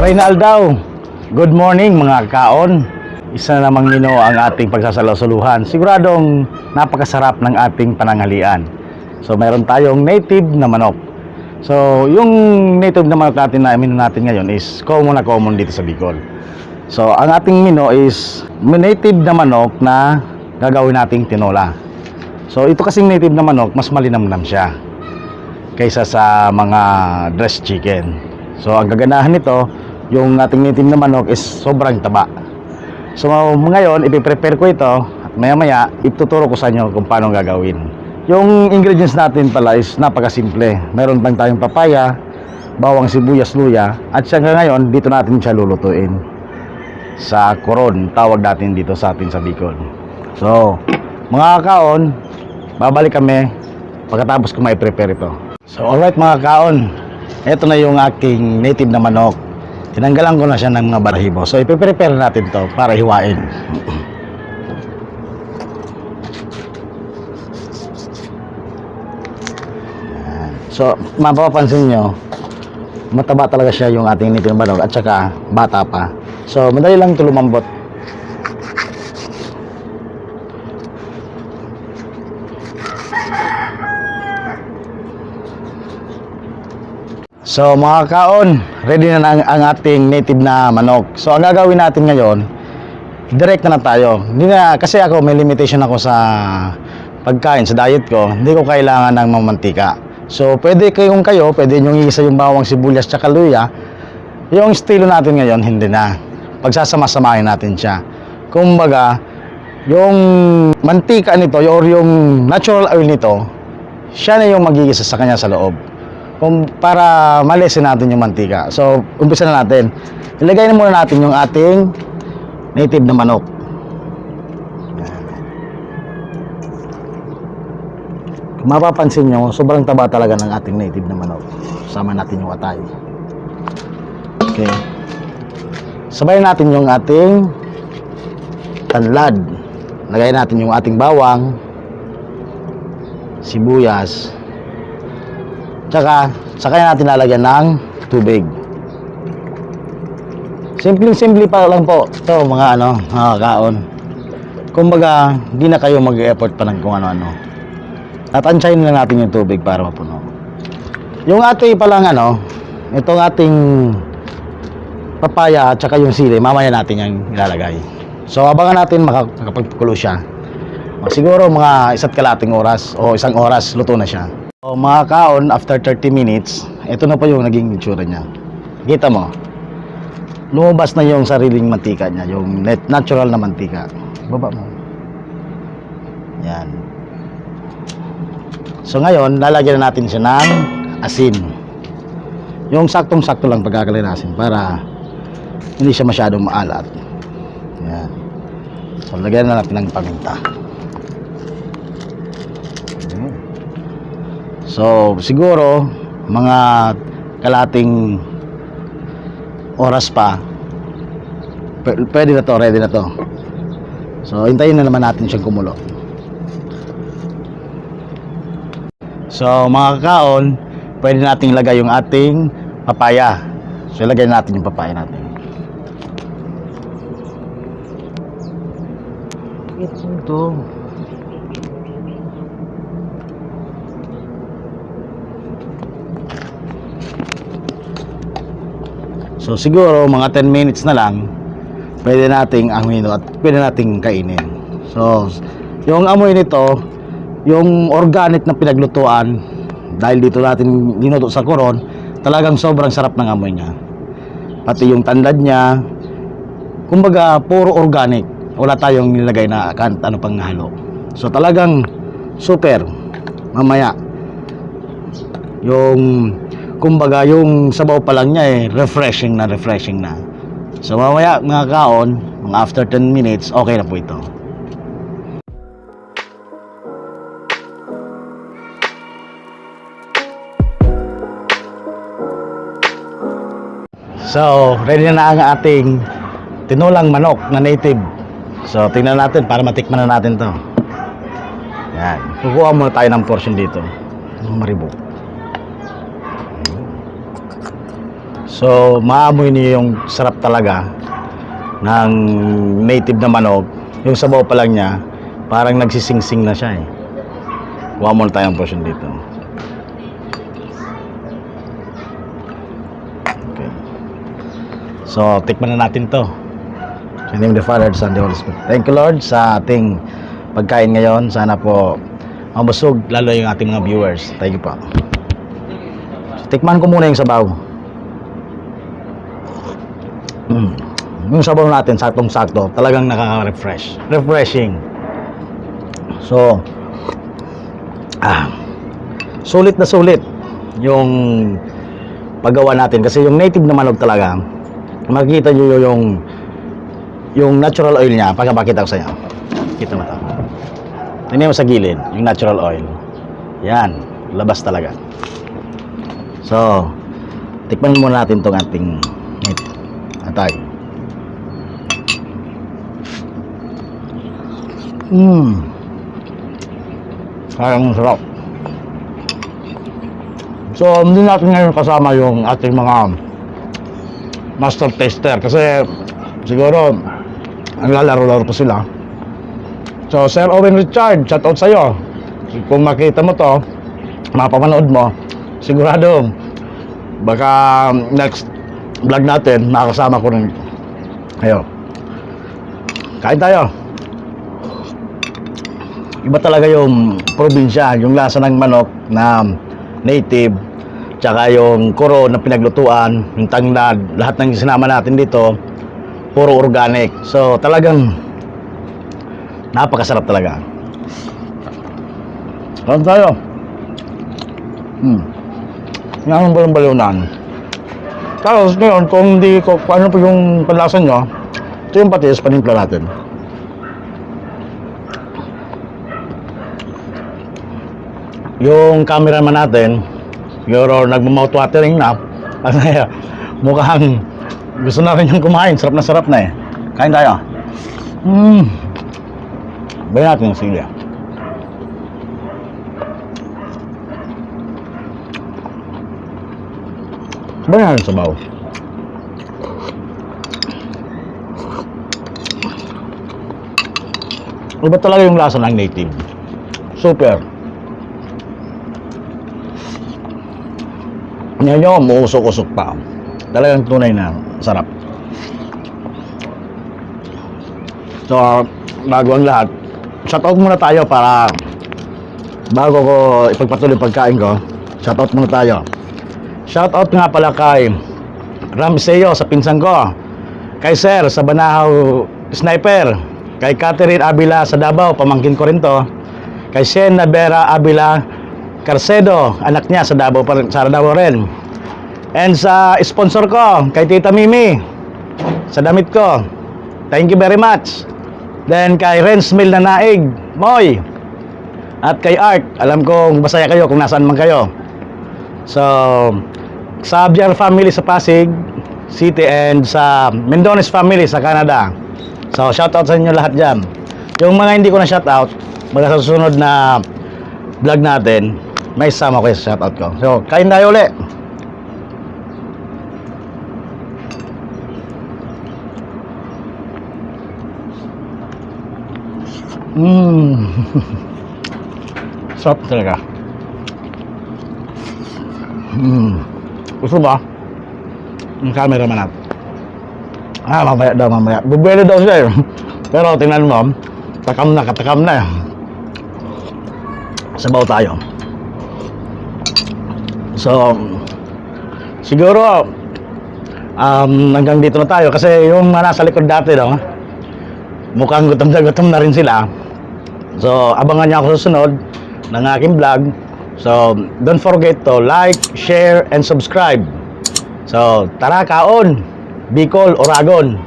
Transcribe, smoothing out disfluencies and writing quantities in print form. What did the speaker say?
Reynald daw. Good morning mga kaon. Isa na namang menu ang ating pagsasalusuluhan. Siguradong napakasarap ng ating pananghalian. So mayroon tayong native na manok. So yung native na manok natin na menu natin ngayon is common na common dito sa Bicol. So ang ating menu is native na manok na gagawin nating tinola. So ito kasing native na manok, mas malinamnam siya kaysa sa mga dressed chicken. So ang gaganahan nito, yung ating native na manok is sobrang taba. So ngayon ipiprepare ko ito at maya maya ituturo ko sa inyo kung paano gagawin. Yung ingredients natin pala is napakasimple. Meron lang tayong papaya, bawang, sibuyas, luya, at hanggang ngayon dito natin siya lulutuin sa koron, tawag natin dito sa atin sa Bicol. So mga kaon, babalik kami pagkatapos ko mai-prepare ito. So alright mga kaon, ito na yung aking native na manok. Tinanggalan ko na siya ng mga balahibo. So ipiprepare natin to para hiwain. So mapapansin nyo, mataba talaga siya yung ating native na manok at saka bata pa. So madali lang ito lumambot. So mga kaon, ready na ang ating native na manok. So ang gagawin natin ngayon, direct na tayo. Hindi na, kasi ako may limitation ako sa pagkain, sa diet ko. Hindi ko kailangan ng mamantika. So pwede kayong pwede nyo iisa yung bawang, sibuyas, tsaka luya. Yung estilo natin ngayon, hindi na. Pagsasama-samahin natin siya. Kumbaga, yung mantika nito, or yung natural oil nito, siya na yung magigisa sa kanya sa loob. Para malisin natin yung mantika. So, umpisa na natin. Ilagay na muna natin yung ating native na manok. Kung mapapansin nyo, sobrang taba talaga ng ating native na manok. Sama natin yung atay. Okay. Sabayan natin yung ating tanlad. Lagay natin yung ating bawang, sibuyas, saka natin lalagyan ng tubig. Simpleng-simple pa lang po ito mga kaon. Kumbaga, hindi na kayo mag-effort pa ng kung ano-ano. Tatansyahin lang natin yung tubig para mapuno. Yung ating palang itong ating papaya at saka yung sili, mamaya natin yung ilalagay. So, abangan natin makapagkulo siya. Siguro mga isa't kalating oras o isang oras, luto na siya. So, mga kaon, after 30 minutes, ito na po yung naging itsura niya. Kita mo, lumabas na yung sariling mantika niya, yung natural na mantika. Baba mo. Yan. So ngayon, lalagyan na natin siya ng asin. Yung saktong-sakto lang pagkakalay ng asin para hindi siya masyadong maalat. Yan. So lagyan na natin ng paminta. So, siguro mga kalating oras pa pwede na to, ready na to. So, hintayin na naman natin siyang kumulo. So, mga kaon, pwede nating ilagay yung ating papaya. So, ilagay natin yung papaya natin. Ito. So siguro mga 10 minutes na lang pwede nating amuin at pwede nating kainin. So yung amoy nito, yung organic na pinaglutuan, dahil dito natin dinuto sa koron, talagang sobrang sarap ng amoy niya. Pati yung tandad niya, kumbaga puro organic, wala tayong nilagay na pang halo. So talagang super. Mamaya yung kumbaga yung sabaw pa lang niya refreshing na. So mamaya mga kaon, mga after 10 minutes, okay na po ito. So ready na ang ating tinulang manok na native. So tingnan natin para matikman na natin to. Yan, kukuha muna tayo ng portion dito, maribok. So, maamoy niyo yung sarap talaga ng native na manok. Yung sabaw pa lang niya, parang nagsisingsing na siya eh. Kuha muna tayong portion dito. Okay. So, tikman na natin to. In the name of the Father, the Son, and the Holy Spirit. Thank you, Lord, sa ating pagkain ngayon. Sana po mabusog, lalo yung ating mga viewers. Thank you po. So, tikman ko muna yung sabaw. Yung sabaw natin, saktong-sakto, talagang nakaka-refresh. Refreshing. So, sulit na sulit yung paggawa natin. Kasi yung native na manok talaga, makikita nyo yung natural oil niya. Pagkapakita ko sa inyo. Kita mo ito. Tingnan mo sa gilid, yung natural oil. Yan, labas talaga. So, tikman muna natin itong ating atay. Parang sarap. So, hindi natin ngayon kasama yung ating mga master tester kasi siguro ang lalaro-laro pa sila. So, Sir Owen Richard, shout out sa'yo. Kung makita mo to, mapapanood mo, sigurado baka next vlog natin makakasama ko rin kayo. Kain tayo. Iba talaga yung probinsya, yung lasa ng manok na native, tsaka yung kuro na pinaglutuan, yung tanglad, lahat ng sinama natin dito puro organic. So talagang napakasarap talaga. Kain tayo. Ngayon ba yung balunan? Tapos ngayon, kung hindi ko, kung ano po yung panlasa nyo, ito yung patis, panimpla natin. Yung cameraman natin, siguro nagmamouth watering na, kasi mukhang gusto na rin yung kumain. Sarap na eh. Kain tayo. Bayan natin yung sili. Bayan natin sabaw. Iba talaga yung lasa ng native. Super. Ngayon, muusok-usok pa. Talagang tunay na sarap. So, bago ang lahat, shoutout muna tayo para bago ko ipagpatuloy pagkain ko. Shoutout muna tayo. Shoutout nga pala kay Ramseo sa pinsan ko, kay Sir sa Banahaw Sniper, kay Catherine Abila sa Davao, pamangkin ko rin to, kay Shen Navera Abila Carcedo, anak niya sa Davao rin. And sa sponsor ko, kay Tita Mimi, sa damit ko. Thank you very much. Then kay Renz Mill na Naig, Moy. At kay Art, alam kong masaya kayo kung nasaan man kayo. So, sa Abjar family sa Pasig City and sa Mendones family sa Canada. So, shoutout sa inyo lahat dyan. Yung mga hindi ko na shoutout, sa susunod na vlog natin, may sama ko sa shoutout ko. So, kain tayo ulit. Sarap talaga. Gusto ba? Yung cameraman natin. Mamaya. Bubwelo daw siya eh. Pero tingnan mo, katakam na. Sabaw tayo. So, siguro, hanggang dito na tayo. Kasi yung mga nasa likod dati, no, mukhang gutom na rin sila. So, abangan niya ako sa susunod ng aking vlog. So, don't forget to like, share, and subscribe. So, tara kaon! Bicol, Oragon.